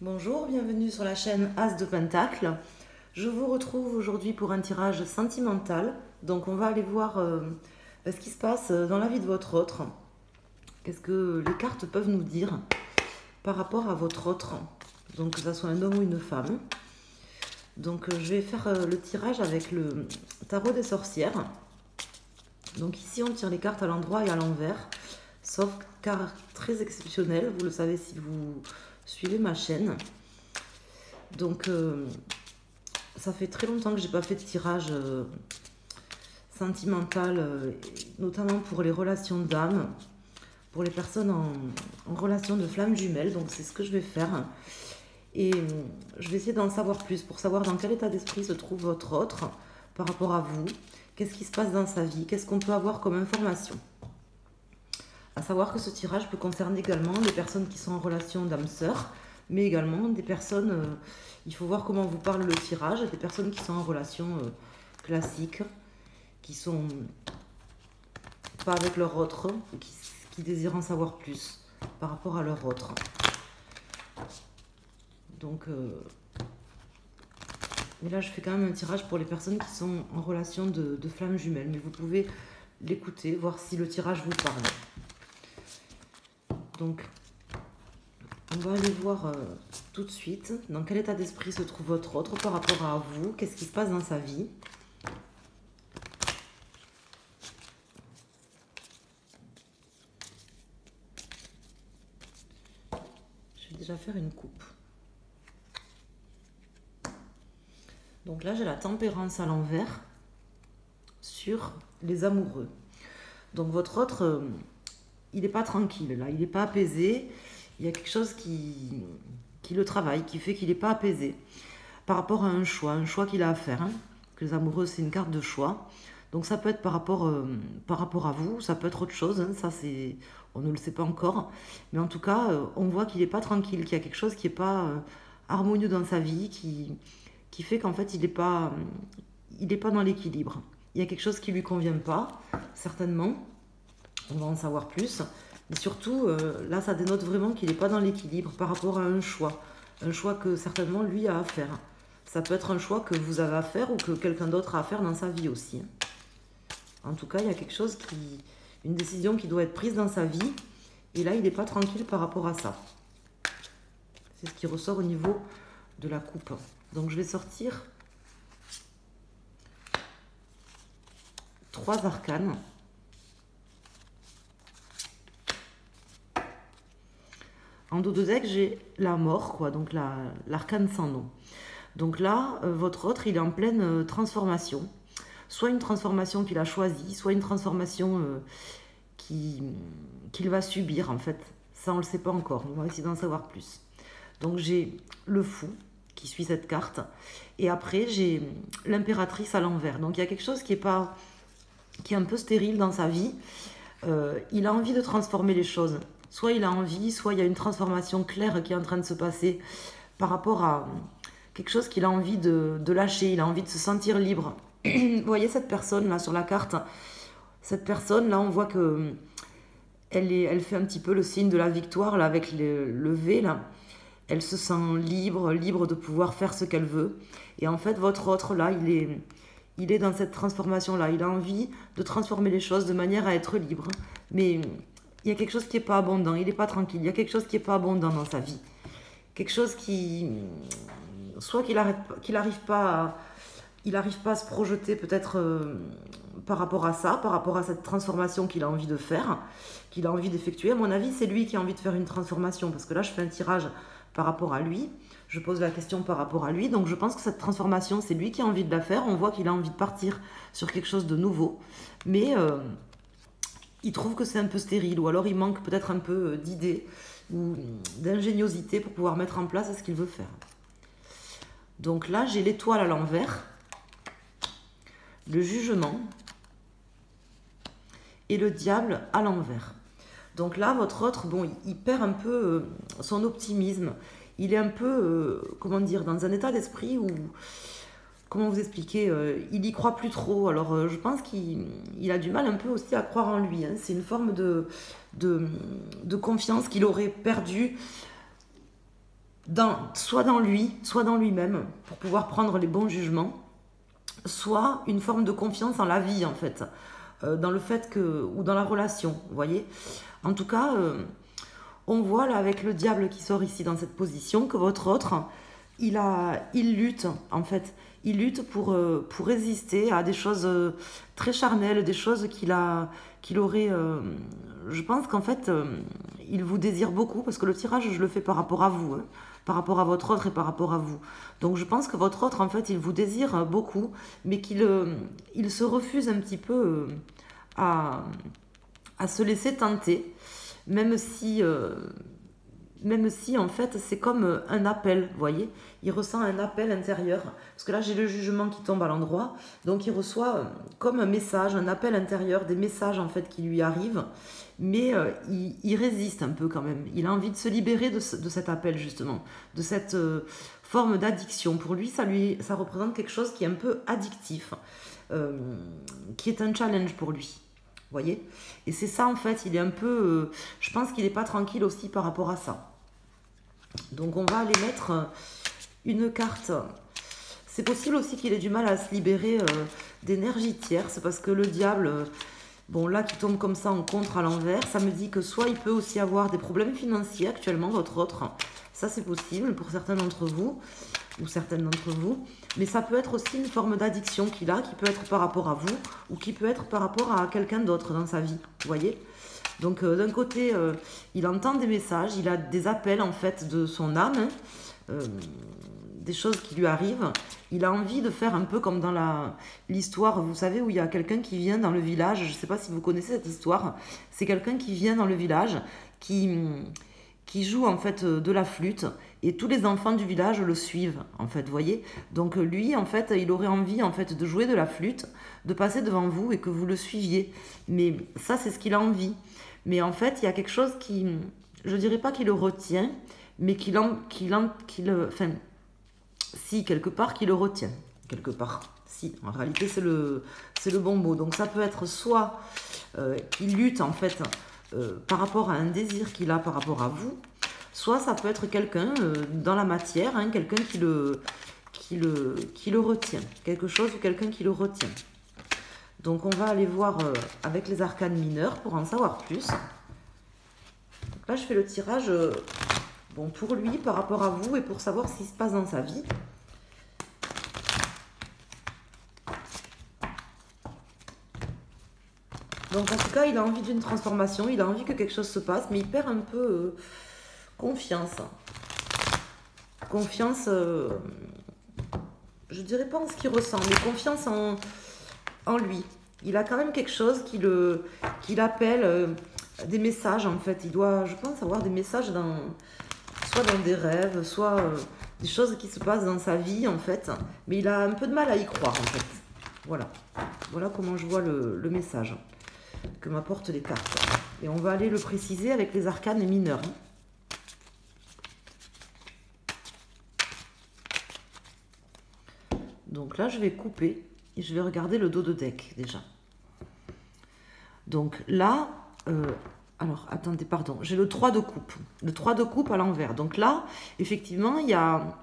Bonjour, bienvenue sur la chaîne As de Pentacle. Je vous retrouve aujourd'hui pour un tirage sentimental. Donc on va aller voir ce qui se passe dans la vie de votre autre. Qu'est-ce que les cartes peuvent nous dire par rapport à votre autre. Donc que ce soit un homme ou une femme. Donc je vais faire le tirage avec le tarot des sorcières. Donc ici on tire les cartes à l'endroit et à l'envers. Sauf carte très exceptionnelle, vous le savez si vous suivez ma chaîne. Donc ça fait très longtemps que j'ai pas fait de tirage sentimental, notamment pour les relations d'âme, pour les personnes en relation de flammes jumelles. Donc c'est ce que je vais faire. Et je vais essayer d'en savoir plus pour savoir dans quel état d'esprit se trouve votre autre par rapport à vous. Qu'est-ce qui se passe dans sa vie? Qu'est-ce qu'on peut avoir comme information? À savoir que ce tirage peut concerner également les personnes qui sont en relation d'âme-sœur, mais également des personnes, il faut voir comment vous parle le tirage, des personnes qui sont en relation classique, qui sont pas avec leur autre, qui désirent en savoir plus par rapport à leur autre. Donc, mais là je fais quand même un tirage pour les personnes qui sont en relation de flammes jumelles, mais vous pouvez l'écouter, voir si le tirage vous parle. Donc, on va aller voir tout de suite dans quel état d'esprit se trouve votre autre par rapport à vous. Qu'est-ce qui se passe dans sa vie? Je vais déjà faire une coupe. Donc là, j'ai la tempérance à l'envers sur les amoureux. Donc votre autre, il n'est pas tranquille là, il n'est pas apaisé. Il y a quelque chose qui le travaille, qui fait qu'il n'est pas apaisé par rapport à un choix qu'il a à faire. Hein. Que les amoureux, c'est une carte de choix. Donc ça peut être par rapport à vous, ça peut être autre chose. Hein. Ça, on ne le sait pas encore. Mais en tout cas, on voit qu'il n'est pas tranquille, qu'il y a quelque chose qui n'est pas harmonieux dans sa vie, qui fait qu'en fait, il n'est pas dans l'équilibre. Il y a quelque chose qui ne lui convient pas, certainement. On va en savoir plus. Mais surtout, là, ça dénote vraiment qu'il n'est pas dans l'équilibre par rapport à un choix. Un choix que certainement lui a à faire. Ça peut être un choix que vous avez à faire ou que quelqu'un d'autre a à faire dans sa vie aussi. En tout cas, il y a quelque chose une décision qui doit être prise dans sa vie. Et là, il n'est pas tranquille par rapport à ça. C'est ce qui ressort au niveau de la coupe. Donc, je vais sortir 3 arcanes. En dos de deck, j'ai la mort, quoi, donc l'arcane sans nom. Donc là, votre autre, il est en pleine transformation. Soit une transformation qu'il a choisie, soit une transformation qu'il va subir, en fait. Ça, on ne le sait pas encore. On va essayer d'en savoir plus. Donc j'ai le fou qui suit cette carte. Et après, j'ai l'impératrice à l'envers. Donc il y a quelque chose qui est un peu stérile dans sa vie. Il a envie de transformer les choses. Soit il a envie, soit il y a une transformation claire qui est en train de se passer par rapport à quelque chose qu'il a envie de lâcher. Il a envie de se sentir libre. Vous voyez cette personne là sur la carte? Cette personne là, on voit que elle fait un petit peu le signe de la victoire là avec le V là. Elle se sent libre de pouvoir faire ce qu'elle veut. Et en fait, votre autre là, il est dans cette transformation là. Il a envie de transformer les choses de manière à être libre. Mais il y a quelque chose qui n'est pas abondant, il n'est pas tranquille, il y a quelque chose qui n'est pas abondant dans sa vie. Quelque chose soit qu'il n'arrive pas à se projeter peut-être par rapport à ça, par rapport à cette transformation qu'il a envie de faire, qu'il a envie d'effectuer. À mon avis, c'est lui qui a envie de faire une transformation, parce que là, je fais un tirage par rapport à lui, je pose la question par rapport à lui, donc je pense que cette transformation, c'est lui qui a envie de la faire. On voit qu'il a envie de partir sur quelque chose de nouveau, mais il trouve que c'est un peu stérile, ou alors il manque peut-être un peu d'idées ou d'ingéniosité pour pouvoir mettre en place ce qu'il veut faire. Donc là, j'ai l'étoile à l'envers, le jugement et le diable à l'envers. Donc là, votre autre, bon, il perd un peu son optimisme. Il est un peu, comment dire, dans un état d'esprit où... Comment vous expliquer, il y croit plus trop. Alors je pense qu'il a du mal un peu aussi à croire en lui. Hein. C'est une forme de confiance qu'il aurait perdue soit dans lui, soit dans lui-même, pour pouvoir prendre les bons jugements, soit une forme de confiance en la vie, en fait, dans le fait que, ou dans la relation, vous voyez. En tout cas, on voit là avec le diable qui sort ici dans cette position que votre autre, il lutte, en fait. Il lutte pour résister à des choses très charnelles, des choses qu'il aurait... je pense qu'en fait, il vous désire beaucoup, parce que le tirage, je le fais par rapport à vous, hein, par rapport à votre autre et par rapport à vous. Donc je pense que votre autre, en fait, il vous désire beaucoup, mais il se refuse un petit peu à se laisser tenter, même si en fait c'est comme un appel, vous voyez, il ressent un appel intérieur, parce que là j'ai le jugement qui tombe à l'endroit, donc il reçoit comme un message, un appel intérieur, des messages en fait qui lui arrivent, mais il résiste un peu quand même, il a envie de se libérer de cet appel justement, de cette forme d'addiction. Pour lui ça représente quelque chose qui est un peu addictif, qui est un challenge pour lui. Vous voyez? Et c'est ça en fait, il est un peu... je pense qu'il n'est pas tranquille aussi par rapport à ça. Donc on va aller mettre une carte. C'est possible aussi qu'il ait du mal à se libérer d'énergie tierce, parce que le diable, bon là qui tombe comme ça en contre à l'envers, ça me dit que soit il peut aussi avoir des problèmes financiers actuellement, votre autre. Ça c'est possible pour certains d'entre vous, ou certaines d'entre vous. Mais ça peut être aussi une forme d'addiction qu'il a, qui peut être par rapport à vous, ou qui peut être par rapport à quelqu'un d'autre dans sa vie, vous voyez. Donc d'un côté, il entend des messages, il a des appels en fait de son âme, hein, des choses qui lui arrivent. Il a envie de faire un peu comme dans l'histoire, vous savez, où il y a quelqu'un qui vient dans le village, je ne sais pas si vous connaissez cette histoire, c'est quelqu'un qui vient dans le village, qui joue en fait de la flûte, et tous les enfants du village le suivent, en fait, vous voyez. Donc lui, en fait, il aurait envie en fait de jouer de la flûte, de passer devant vous et que vous le suiviez. Mais ça, c'est ce qu'il a envie. Mais en fait, il y a quelque chose qui, je dirais pas qu'il le retient, mais enfin, si, quelque part, qu'il le retient. Quelque part, si. En réalité, c'est le bon mot. Donc ça peut être soit qu'il lutte, en fait, par rapport à un désir qu'il a par rapport à vous, soit ça peut être quelqu'un dans la matière, hein, quelqu'un qui le retient, quelque chose ou quelqu'un qui le retient. Donc on va aller voir avec les arcanes mineurs pour en savoir plus. Donc là je fais le tirage bon, pour lui, par rapport à vous, et pour savoir ce qui se passe dans sa vie. Donc en tout cas il a envie d'une transformation, il a envie que quelque chose se passe, mais il perd un peu confiance. Confiance, je dirais pas en ce qu'il ressent, mais confiance en lui. Il a quand même quelque chose qu'il appelle des messages, en fait. Il doit, je pense, avoir des messages soit dans des rêves, soit des choses qui se passent dans sa vie, en fait. Mais il a un peu de mal à y croire, en fait. Voilà. Voilà comment je vois le message que m'apportent les cartes. Et on va aller le préciser avec les arcanes mineurs. Donc là, je vais couper et je vais regarder le dos de deck déjà. Donc là, alors attendez, pardon, j'ai le 3 de coupe. Le 3 de coupe à l'envers. Donc là, effectivement, il y a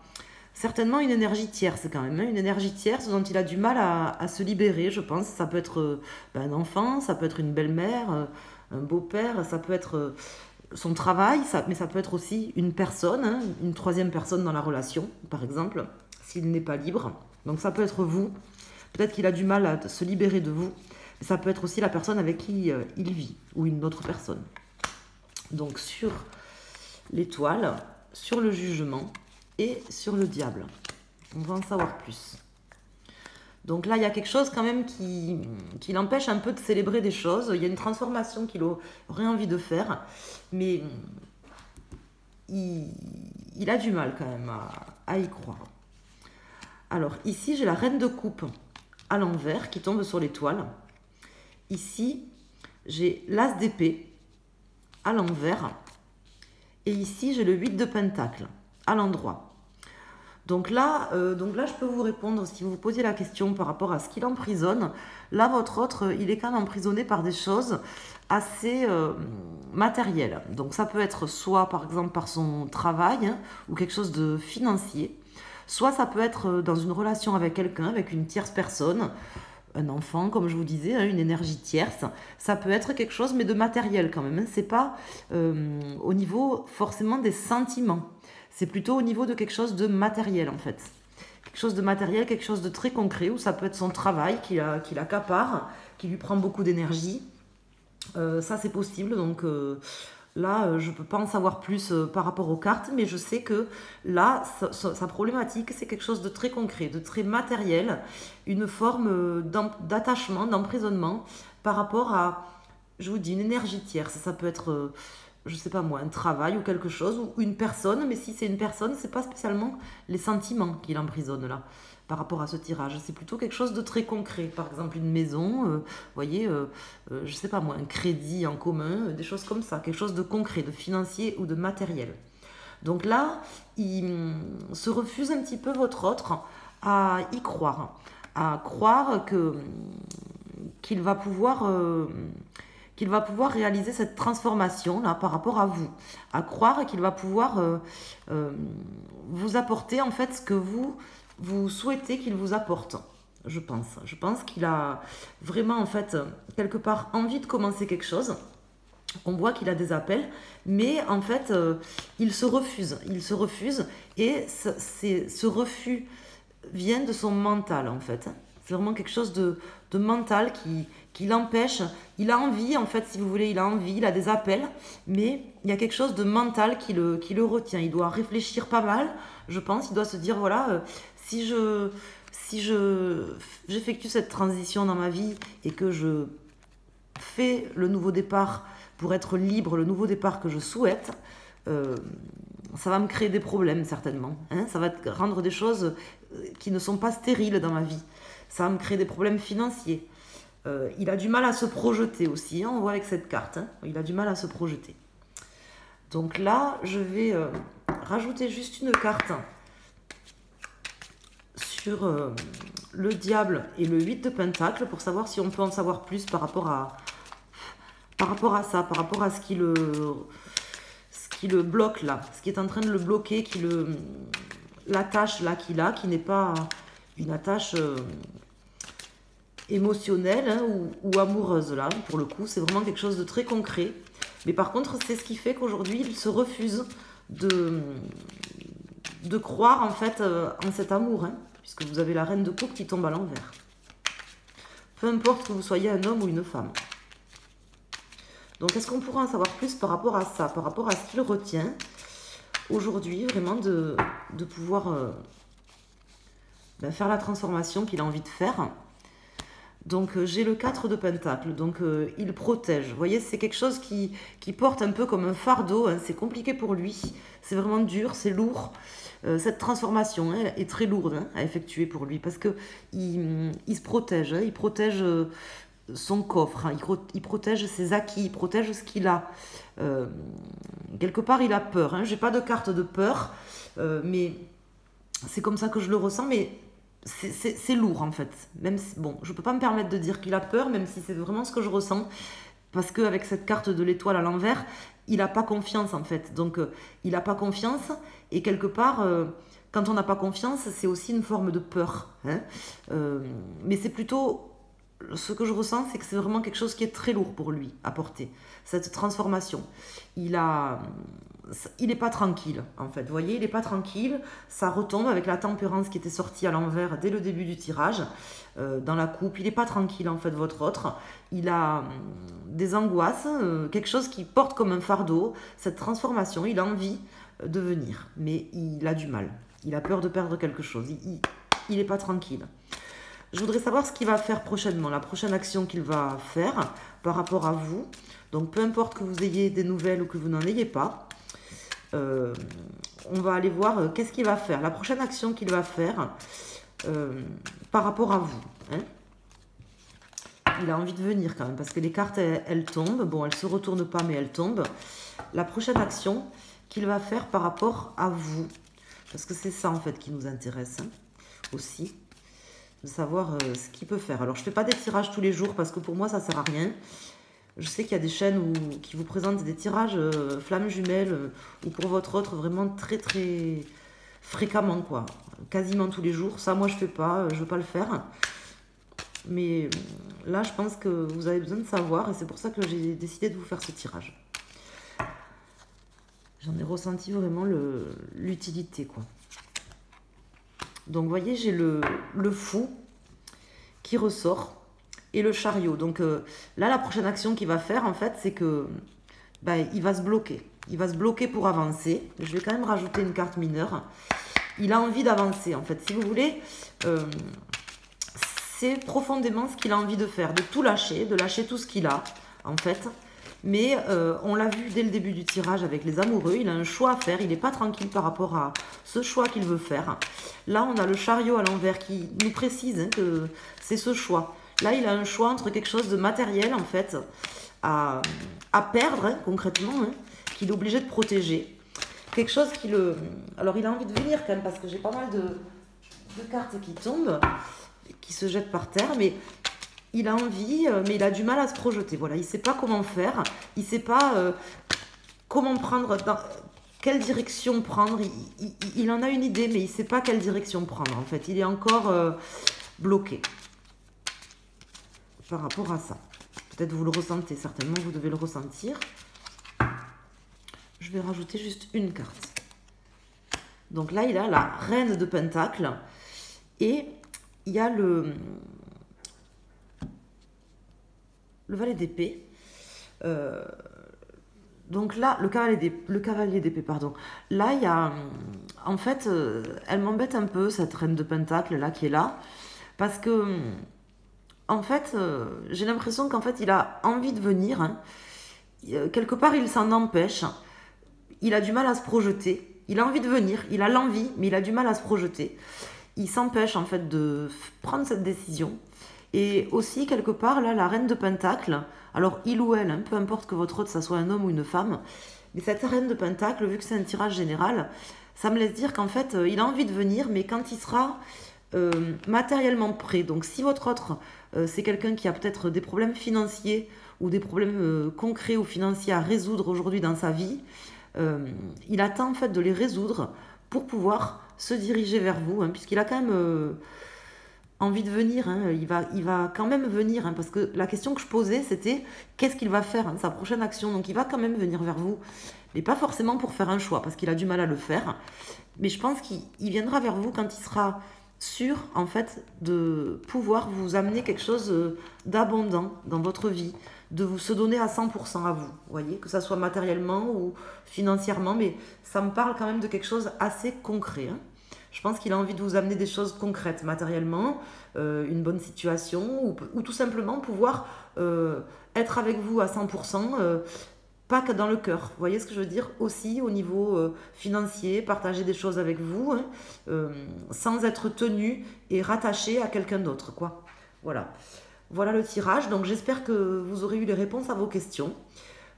certainement une énergie tierce quand même. Hein, une énergie tierce dont il a du mal à se libérer, je pense. Ça peut être un enfant, ça peut être une belle-mère, un beau-père, ça peut être son travail, mais ça peut être aussi une personne, hein, une troisième personne dans la relation, par exemple, s'il n'est pas libre. Donc ça peut être vous. Peut-être qu'il a du mal à se libérer de vous. Mais ça peut être aussi la personne avec qui il vit, ou une autre personne. Donc sur l'étoile, sur le jugement et sur le diable. On va en savoir plus. Donc là, il y a quelque chose quand même qui l'empêche un peu de célébrer des choses. Il y a une transformation qu'il aurait envie de faire. Mais il a du mal quand même à y croire. Alors ici, j'ai la reine de coupe à l'envers qui tombe sur l'étoile. Ici, j'ai l'as d'épée à l'envers. Et ici, j'ai le 8 de pentacle à l'endroit. Donc là, je peux vous répondre, si vous vous posiez la question par rapport à ce qu'il emprisonne, là, votre autre, il est quand même emprisonné par des choses assez matérielles. Donc ça peut être soit, par exemple, par son travail, hein, ou quelque chose de financier, soit ça peut être dans une relation avec quelqu'un, avec une tierce personne, un enfant, comme je vous disais, hein, une énergie tierce. Ça peut être quelque chose, mais de matériel quand même, hein. C'est pas au niveau forcément des sentiments. C'est plutôt au niveau de quelque chose de matériel en fait. Quelque chose de matériel, quelque chose de très concret, où ça peut être son travail qui l'accapare, qui lui prend beaucoup d'énergie. Ça c'est possible, donc là je ne peux pas en savoir plus par rapport aux cartes, mais je sais que là, sa problématique, c'est quelque chose de très concret, de très matériel, une forme d'attachement, d'emprisonnement par rapport à, je vous dis, une énergie tierce. Ça peut être je sais pas moi, un travail ou quelque chose, ou une personne, mais si c'est une personne, c'est pas spécialement les sentiments qui l'emprisonnent là, par rapport à ce tirage. C'est plutôt quelque chose de très concret, par exemple une maison, vous voyez, je sais pas moi, un crédit en commun, des choses comme ça, quelque chose de concret, de financier ou de matériel. Donc là, il se refuse un petit peu votre autre à y croire, à croire que qu'il va pouvoir réaliser cette transformation là par rapport à vous, à croire qu'il va pouvoir vous apporter en fait ce que vous souhaitez qu'il vous apporte. Je pense qu'il a vraiment en fait quelque part envie de commencer quelque chose. On voit qu'il a des appels, mais en fait il se refuse, et ce refus vient de son mental en fait. C'est vraiment quelque chose de mental qui l'empêche. Il a envie, en fait, si vous voulez, il a envie, il a des appels, mais il y a quelque chose de mental qui le retient. Il doit réfléchir pas mal, je pense. Il doit se dire, voilà, si j'effectue cette transition dans ma vie et que je fais le nouveau départ pour être libre, le nouveau départ que je souhaite, ça va me créer des problèmes certainement. Hein, ça va rendre des choses qui ne sont pas stériles dans ma vie. Ça va me créer des problèmes financiers. Il a du mal à se projeter aussi, hein, on voit avec cette carte. Hein, il a du mal à se projeter. Donc là, je vais rajouter juste une carte sur le diable et le 8 de pentacle pour savoir si on peut en savoir plus par rapport à ça, par rapport à ce qui le bloque là, ce qui est en train de le bloquer, l'attache là qu'il a, qui n'est pas une attache émotionnelle hein, ou amoureuse là, pour le coup, c'est vraiment quelque chose de très concret. Mais par contre, c'est ce qui fait qu'aujourd'hui, il se refuse de croire en fait en cet amour, hein, puisque vous avez la reine de coupe qui tombe à l'envers. Peu importe que vous soyez un homme ou une femme. Donc, est-ce qu'on pourra en savoir plus par rapport à ça, par rapport à ce qu'il retient aujourd'hui, vraiment de pouvoir faire la transformation qu'il a envie de faire. Donc, j'ai le 4 de pentacle, donc il protège. Vous voyez, c'est quelque chose qui porte un peu comme un fardeau, hein. C'est compliqué pour lui, c'est vraiment dur, c'est lourd. Cette transformation hein, est très lourde hein, à effectuer pour lui, parce qu'il se protège, hein, il protège son coffre, hein, il protège ses acquis, il protège ce qu'il a. Quelque part, il a peur. Hein. Je n'ai pas de carte de peur, mais c'est comme ça que je le ressens, mais c'est lourd en fait. Même si, bon, je ne peux pas me permettre de dire qu'il a peur, même si c'est vraiment ce que je ressens, parce qu'avec cette carte de l'étoile à l'envers, il n'a pas confiance en fait. Donc, il n'a pas confiance, et quelque part... quand on n'a pas confiance, c'est aussi une forme de peur. Hein. Mais c'est plutôt... Ce que je ressens, c'est que c'est vraiment quelque chose qui est très lourd pour lui à porter. Cette transformation. Il n'est pas tranquille, en fait. Vous voyez, il n'est pas tranquille. Ça retombe avec la tempérance qui était sortie à l'envers dès le début du tirage. Dans la coupe, il n'est pas tranquille, en fait, votre autre. Il a des angoisses, quelque chose qui porte comme un fardeau. Cette transformation, il a envie de venir. Mais il a du mal. Il a peur de perdre quelque chose. Il n'est pas tranquille. Je voudrais savoir ce qu'il va faire prochainement, la prochaine action qu'il va faire par rapport à vous. Donc, peu importe que vous ayez des nouvelles ou que vous n'en ayez pas, on va aller voir qu'est-ce qu'il va faire. La prochaine action qu'il va faire par rapport à vous. Hein. Il a envie de venir quand même parce que les cartes, elles tombent. Bon, elles ne se retournent pas, mais elles tombent. La prochaine action qu'il va faire par rapport à vous. Parce que c'est ça, en fait, qui nous intéresse aussi. De savoir ce qu'il peut faire. Alors, je ne fais pas des tirages tous les jours parce que pour moi, ça ne sert à rien. Je sais qu'il y a des chaînes qui vous présentent des tirages flammes jumelles ou pour votre autre vraiment très très fréquemment, quoi. Quasiment tous les jours. Ça, moi, je ne fais pas. Je ne veux pas le faire. Mais là, je pense que vous avez besoin de savoir et c'est pour ça que j'ai décidé de vous faire ce tirage. J'en ai ressenti vraiment l'utilité, quoi. Donc, vous voyez, j'ai le fou qui ressort et le chariot. Donc, là, la prochaine action qu'il va faire, en fait, c'est que il va se bloquer. Il va se bloquer pour avancer. Je vais quand même rajouter une carte mineure. Il a envie d'avancer, en fait. Si vous voulez, c'est profondément ce qu'il a envie de faire, de tout lâcher, de lâcher tout ce qu'il a, en fait. Mais on l'a vu dès le début du tirage avec les amoureux, il a un choix à faire, il n'est pas tranquille par rapport à ce choix qu'il veut faire. Là, on a le chariot à l'envers qui nous précise que c'est ce choix. Là, il a un choix entre quelque chose de matériel, en fait, à perdre, concrètement, qu'il est obligé de protéger. Quelque chose qui le... Alors, il a envie de venir quand même, parce que j'ai pas mal de cartes qui tombent, qui se jettent par terre, mais... Il a envie, mais il a du mal à se projeter. Voilà, il ne sait pas comment faire. Il ne sait pas comment prendre, dans quelle direction prendre. Il en a une idée, mais il ne sait pas quelle direction prendre. En fait, il est encore bloqué par rapport à ça. Peut-être vous le ressentez, certainement, vous devez le ressentir. Je vais rajouter juste une carte. Donc là, il a la reine de Pentacle et il y a le valet d'épée. Donc là, le cavalier d'épée, pardon. Là, il y a... En fait, elle m'embête un peu, cette reine de Pentacle, là, qui est là. Parce que, en fait, j'ai l'impression qu'en fait, il a envie de venir. Quelque part, il s'en empêche. Il a du mal à se projeter. Il a envie de venir, il a l'envie, mais il a du mal à se projeter. Il s'empêche, en fait, de prendre cette décision. Et aussi, quelque part, là, la reine de Pentacle, alors il ou elle, peu importe que votre hôte, ça soit un homme ou une femme, mais cette reine de Pentacle, vu que c'est un tirage général, ça me laisse dire qu'en fait, il a envie de venir, mais quand il sera matériellement prêt. Donc, si votre autre, c'est quelqu'un qui a peut-être des problèmes financiers ou des problèmes concrets ou financiers à résoudre aujourd'hui dans sa vie, il attend en fait de les résoudre pour pouvoir se diriger vers vous, puisqu'il a quand même... envie de venir, il va quand même venir, parce que la question que je posais, c'était qu'est-ce qu'il va faire, sa prochaine action. Donc il va quand même venir vers vous, mais pas forcément pour faire un choix, parce qu'il a du mal à le faire. Mais je pense qu'il viendra vers vous quand il sera sûr, en fait, de pouvoir vous amener quelque chose d'abondant dans votre vie, de vous se donner à 100% à vous, vous voyez, que ça soit matériellement ou financièrement, mais ça me parle quand même de quelque chose assez concret, Je pense qu'il a envie de vous amener des choses concrètes, matériellement, une bonne situation, ou tout simplement pouvoir être avec vous à 100%, pas que dans le cœur. Vous voyez ce que je veux dire? Aussi au niveau financier, partager des choses avec vous, sans être tenu et rattaché à quelqu'un d'autre, quoi. Voilà. Voilà le tirage. Donc j'espère que vous aurez eu les réponses à vos questions.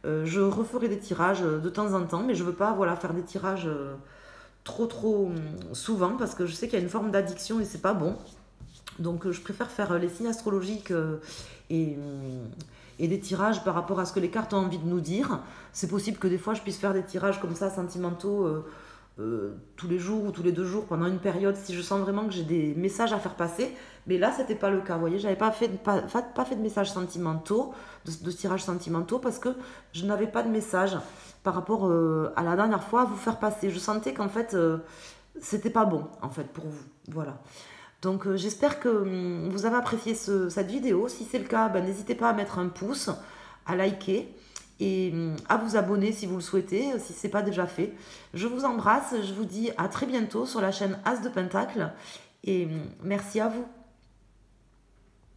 Je referai des tirages de temps en temps, mais je ne veux pas faire des tirages... trop souvent parce que je sais qu'il y a une forme d'addiction et c'est pas bon. Donc je préfère faire les signes astrologiques et des tirages par rapport à ce que les cartes ont envie de nous dire. C'est possible que des fois je puisse faire des tirages comme ça sentimentaux tous les jours ou tous les 2 jours pendant une période si je sens vraiment que j'ai des messages à faire passer. Mais là c'était pas le cas, vous voyez, j'avais pas fait de messages sentimentaux, de tirages sentimentaux parce que je n'avais pas de message par rapport à la dernière fois à vous faire passer. Je sentais qu'en fait c'était pas bon en fait pour vous, voilà. Donc j'espère que vous avez apprécié cette vidéo. Si c'est le cas, n'hésitez pas à mettre un pouce, à liker et à vous abonner si vous le souhaitez, si ce n'est pas déjà fait. Je vous embrasse, je vous dis à très bientôt sur la chaîne As de Pentacle et merci à vous.